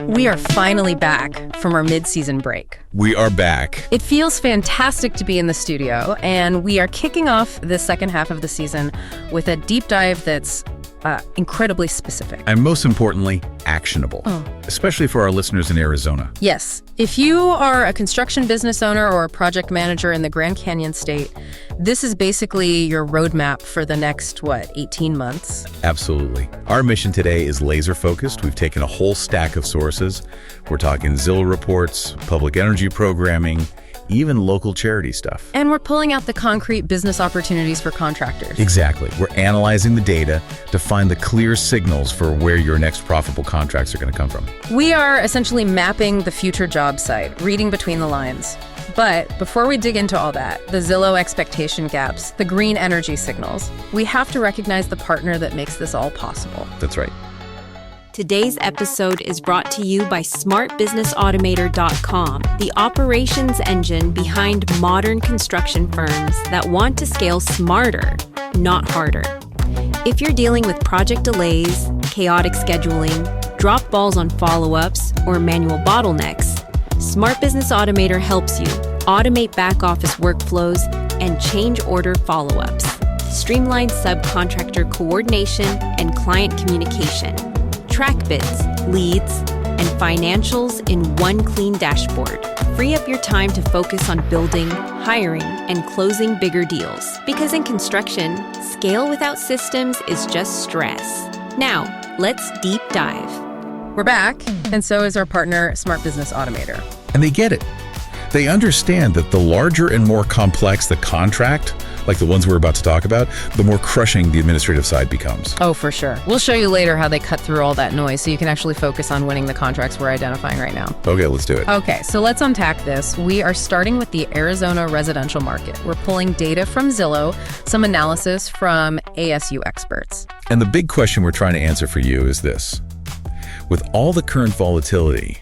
We are finally back from our mid-season break. We are back. It feels fantastic to be in the studio, and we are kicking off the second half of the season with a deep dive that's incredibly specific. And most importantly, actionable, especially for our listeners in Arizona. Yes. If you are a construction business owner or a project manager in the Grand Canyon state, this is basically your roadmap for the next, 18 months? Absolutely. Our mission today is laser focused. We've taken a whole stack of sources. We're talking Zillow reports, public energy programming, even local charity stuff. And we're pulling out the concrete business opportunities for contractors. Exactly. We're analyzing the data to find the clear signals for where your next profitable contracts are going to come from. We are essentially mapping the future job site, reading between the lines. But before we dig into all that, the Zillow expectation gaps, the green energy signals, we have to recognize the partner that makes this all possible. That's right. Today's episode is brought to you by smartbusinessautomator.com, the operations engine behind modern construction firms that want to scale smarter, not harder. If you're dealing with project delays, chaotic scheduling, drop balls on follow-ups, or manual bottlenecks, Smart Business Automator helps you automate back-office workflows and change order follow-ups, streamline subcontractor coordination and client communication, track bids, leads, and financials in one clean dashboard. Free up your time to focus on building, hiring, and closing bigger deals. Because in construction, scale without systems is just stress. Now, let's deep dive. We're back, and so is our partner, Smart Business Automator. And they get it. They understand that the larger and more complex the contract, like the ones we're about to talk about, the more crushing the administrative side becomes. Oh, for sure. We'll show you later how they cut through all that noise so you can actually focus on winning the contracts we're identifying right now. Okay, let's do it. Okay, so let's unpack this. We are starting with the Arizona residential market. We're pulling data from Zillow, some analysis from ASU experts. And the big question we're trying to answer for you is this. With all the current volatility,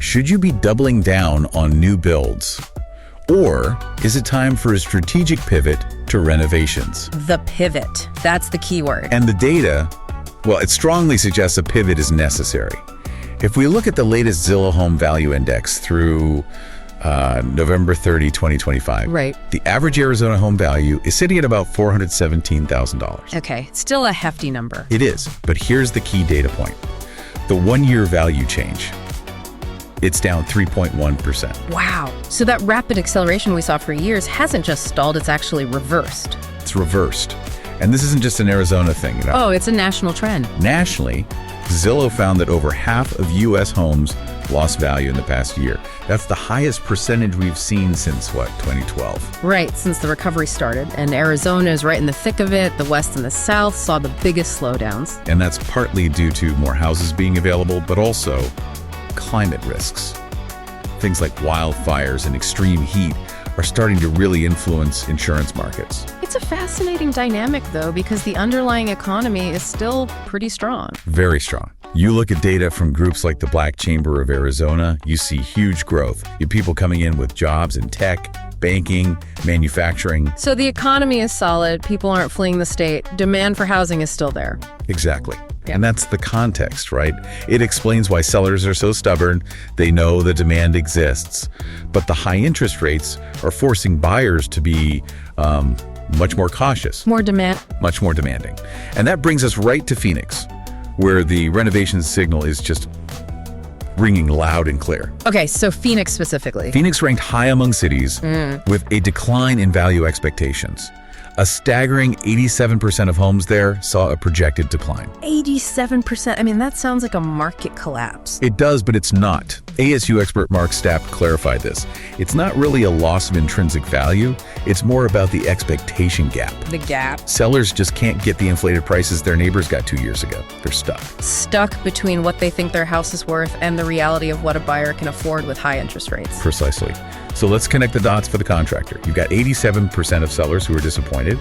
should you be doubling down on new builds? Or is it time for a strategic pivot to renovations? The pivot. That's the key word. And the data, well, it strongly suggests a pivot is necessary. If we look at the latest Zillow Home Value Index through November 30, 2025, right, the average Arizona home value is sitting at about $417,000. Okay, still a hefty number. It is, but here's the key data point. The one-year value change. It's down 3.1%. Wow. So that rapid acceleration we saw for years hasn't just stalled, it's actually reversed. It's reversed. And this isn't just an Arizona thing, you know. Oh, it's a national trend. Nationally, Zillow found that over half of U.S. homes lost value in the past year. That's the highest percentage we've seen since, 2012? Right, since the recovery started. And Arizona is right in the thick of it. The West and the South saw the biggest slowdowns. And that's partly due to more houses being available, but also climate risks. Things like wildfires and extreme heat are starting to really influence insurance markets. It's a fascinating dynamic, though, because the underlying economy is still pretty strong. Very strong. You look at data from groups like the Black Chamber of Arizona, you see huge growth. You have people coming in with jobs in tech, banking, manufacturing. So the economy is solid, people aren't fleeing the state, demand for housing is still there. Exactly. Yeah. And that's the context, right? It explains why sellers are so stubborn. They know the demand exists. But the high interest rates are forcing buyers to be much more cautious. More demand. Much more demanding. And that brings us right to Phoenix, where the renovation signal is just ringing loud and clear. Okay, so Phoenix specifically. Phoenix ranked high among cities with a decline in value expectations. A staggering 87% of homes there saw a projected decline. 87%? I mean, that sounds like a market collapse. It does, but it's not. ASU expert Mark Stapp clarified this. It's not really a loss of intrinsic value. It's more about the expectation gap. The gap. Sellers just can't get the inflated prices their neighbors got 2 years ago. They're stuck. Stuck between what they think their house is worth and the reality of what a buyer can afford with high interest rates. Precisely. So let's connect the dots for the contractor. You've got 87% of sellers who are disappointed,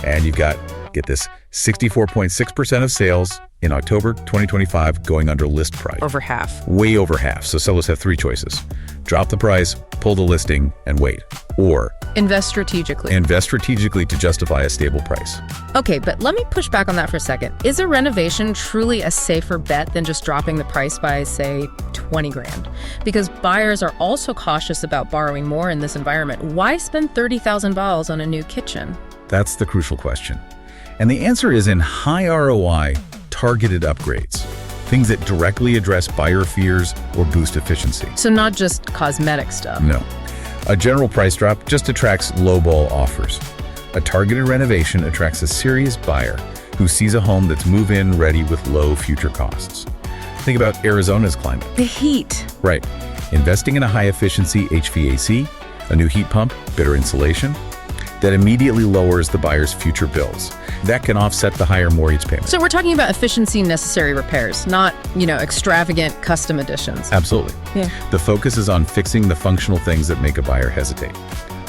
and you've got Get this, 64.6% of sales in October 2025 going under list price. Over half. Way over half. So sellers have three choices. Drop the price, pull the listing, and wait. Or invest strategically. Invest strategically to justify a stable price. Okay, but let me push back on that for a second. Is a renovation truly a safer bet than just dropping the price by, say, 20 grand? Because buyers are also cautious about borrowing more in this environment. Why spend 30,000 balls on a new kitchen? That's the crucial question. And the answer is in high ROI, targeted upgrades. Things that directly address buyer fears or boost efficiency. So not just cosmetic stuff. No. A general price drop just attracts lowball offers. A targeted renovation attracts a serious buyer who sees a home that's move-in ready with low future costs. Think about Arizona's climate. The heat. Right. Investing in a high-efficiency HVAC, a new heat pump, better insulation, that immediately lowers the buyer's future bills. That can offset the higher mortgage payment. So we're talking about efficiency necessary repairs, not, extravagant custom additions. Absolutely. Yeah. The focus is on fixing the functional things that make a buyer hesitate.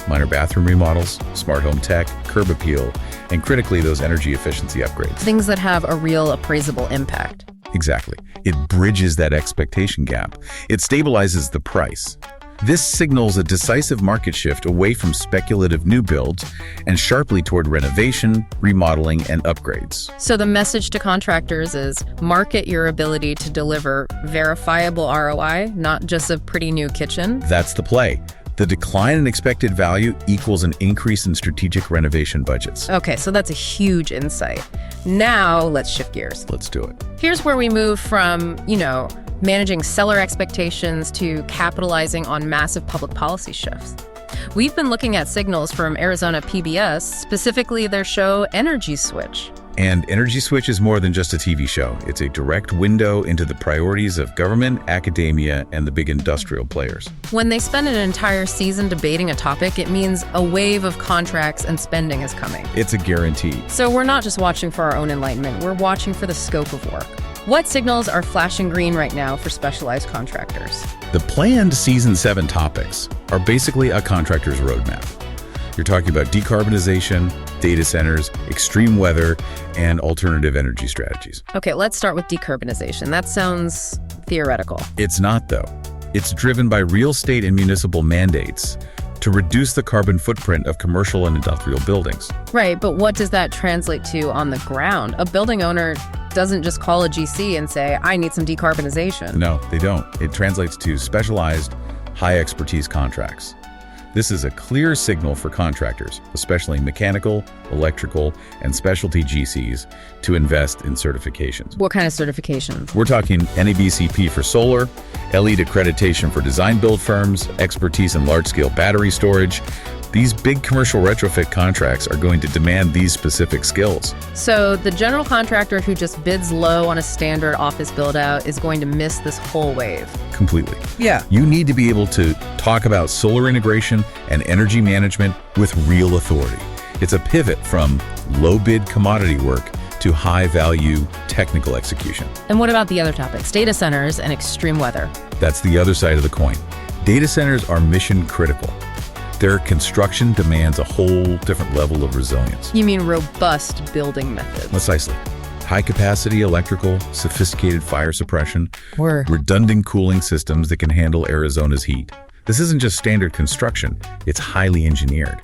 Minor bathroom remodels, smart home tech, curb appeal, and critically, those energy efficiency upgrades. Things that have a real appraisable impact. Exactly. It bridges that expectation gap. It stabilizes the price. This signals a decisive market shift away from speculative new builds and sharply toward renovation, remodeling, and upgrades. So the message to contractors is market your ability to deliver verifiable ROI, not just a pretty new kitchen. That's the play. The decline in expected value equals an increase in strategic renovation budgets. Okay, so that's a huge insight. Now let's shift gears. Let's do it. Here's where we move from, managing seller expectations to capitalizing on massive public policy shifts. We've been looking at signals from Arizona PBS, specifically their show Energy Switch. And Energy Switch is more than just a TV show. It's a direct window into the priorities of government, academia, and the big industrial players. When they spend an entire season debating a topic, it means a wave of contracts and spending is coming. It's a guarantee. So we're not just watching for our own enlightenment, we're watching for the scope of work. What signals are flashing green right now for specialized contractors? The planned Season 7 topics are basically a contractor's roadmap. You're talking about decarbonization, data centers, extreme weather, and alternative energy strategies. Okay, let's start with decarbonization. That sounds theoretical. It's not, though. It's driven by real state and municipal mandates to reduce the carbon footprint of commercial and industrial buildings. Right, but what does that translate to on the ground? A building owner doesn't just call a GC and say, I need some decarbonization. No, they don't. It translates to specialized, high-expertise contracts. This is a clear signal for contractors, especially mechanical, electrical, and specialty GCs, to invest in certifications. What kind of certifications? We're talking NABCEP for solar, LEED accreditation for design-build firms, expertise in large-scale battery storage. These big commercial retrofit contracts are going to demand these specific skills. So the general contractor who just bids low on a standard office build-out is going to miss this whole wave. Completely. Yeah. You need to be able to talk about solar integration and energy management with real authority. It's a pivot from low-bid commodity work to high-value technical execution. And what about the other topics? Data centers and extreme weather. That's the other side of the coin. Data centers are mission critical. Their construction demands a whole different level of resilience. You mean robust building methods? Precisely. High-capacity electrical, sophisticated fire suppression, redundant cooling systems that can handle Arizona's heat. This isn't just standard construction, it's highly engineered.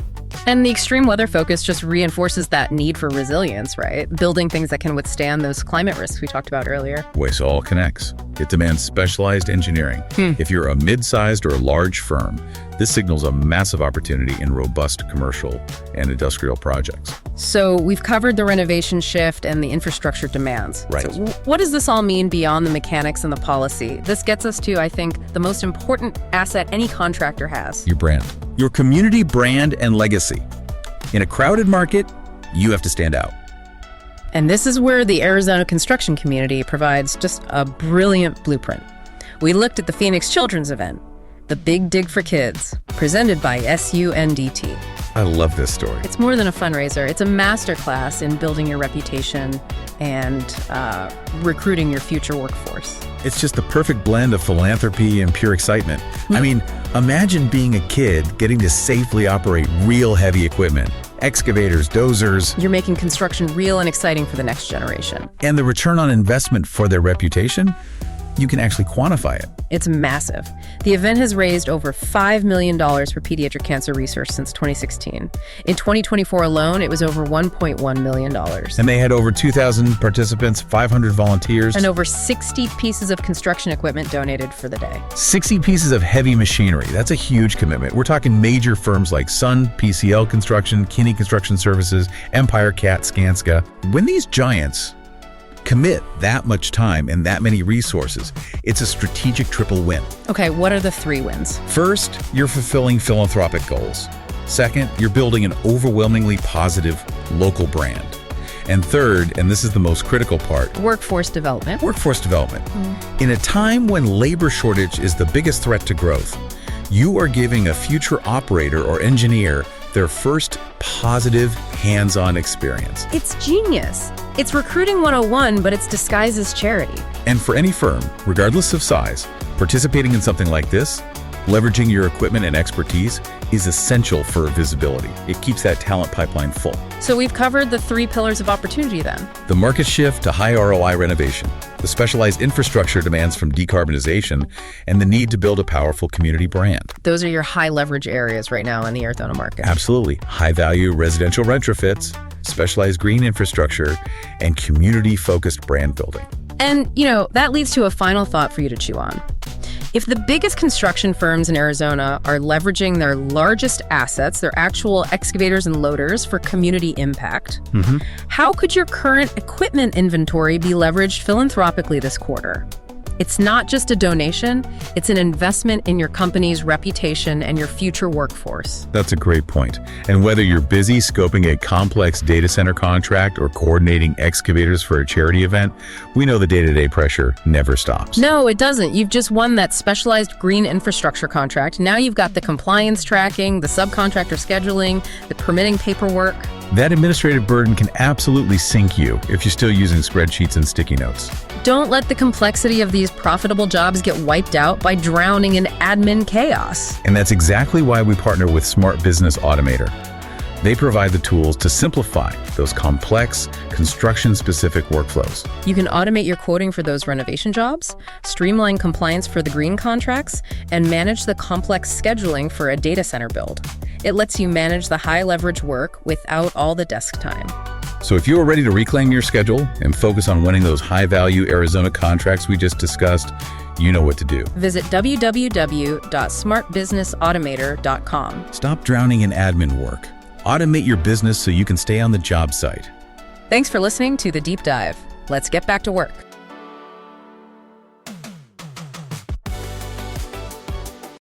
And the extreme weather focus just reinforces that need for resilience, right? Building things that can withstand those climate risks we talked about earlier. It all connects. It demands specialized engineering. If you're a mid-sized or a large firm, this signals a massive opportunity in robust commercial and industrial projects. So we've covered the renovation shift and the infrastructure demands. Right. So what does this all mean beyond the mechanics and the policy? This gets us to, I think, the most important asset any contractor has. Your brand. Your community brand and legacy. In a crowded market, you have to stand out. And this is where the Arizona construction community provides just a brilliant blueprint. We looked at the Phoenix Children's event, The Big Dig for Kids, presented by SUNDT. I love this story. It's more than a fundraiser. It's a masterclass in building your reputation and recruiting your future workforce. It's just the perfect blend of philanthropy and pure excitement. I mean, imagine being a kid getting to safely operate real heavy equipment, excavators, dozers, You're making construction real and exciting for the next generation. and the return on investment for their reputation, you can actually quantify it. It's massive. The event has raised over $5 million for pediatric cancer research since 2016. In 2024 alone, it was over $1.1 million. And they had over 2,000 participants, 500 volunteers, And over 60 pieces of construction equipment donated for the day. 60 pieces of heavy machinery. That's a huge commitment. We're talking major firms like Sun, PCL Construction, Kinney Construction Services, Empire, Cat, Skanska. When these giants commit that much time and that many resources, it's a strategic triple win. Okay, what are the 3 wins? First, you're fulfilling philanthropic goals. Second, you're building an overwhelmingly positive local brand. And third, and this is the most critical part, Workforce development. workforce development. In a time when labor shortage is the biggest threat to growth, you are giving a future operator or engineer their first positive hands-on experience. It's genius. It's recruiting 101, but it's disguised as charity. And for any firm, regardless of size, participating in something like this, leveraging your equipment and expertise is essential for visibility. It keeps that talent pipeline full. So we've covered the 3 pillars of opportunity then. The market shift to high ROI renovation, the specialized infrastructure demands from decarbonization, and the need to build a powerful community brand. Those are your high leverage areas right now in the Arizona market. Absolutely. High value residential retrofits, specialized green infrastructure, and community-focused brand building. And, that leads to a final thought for you to chew on. If the biggest construction firms in Arizona are leveraging their largest assets, their actual excavators and loaders, for community impact, how could your current equipment inventory be leveraged philanthropically this quarter? It's not just a donation, it's an investment in your company's reputation and your future workforce. That's a great point. And whether you're busy scoping a complex data center contract or coordinating excavators for a charity event, we know the day-to-day pressure never stops. No, it doesn't. You've just won that specialized green infrastructure contract. Now you've got the compliance tracking, the subcontractor scheduling, the permitting paperwork. That administrative burden can absolutely sink you if you're still using spreadsheets and sticky notes. Don't let the complexity of these profitable jobs get wiped out by drowning in admin chaos. And that's exactly why we partner with Smart Business Automator. They provide the tools to simplify those complex, construction-specific workflows. You can automate your quoting for those renovation jobs, streamline compliance for the green contracts, and manage the complex scheduling for a data center build. It lets you manage the high-leverage work without all the desk time. So if you are ready to reclaim your schedule and focus on winning those high-value Arizona contracts we just discussed, you know what to do. Visit www.smartbusinessautomator.com. Stop drowning in admin work. Automate your business so you can stay on the job site. Thanks for listening to The Deep Dive. Let's get back to work.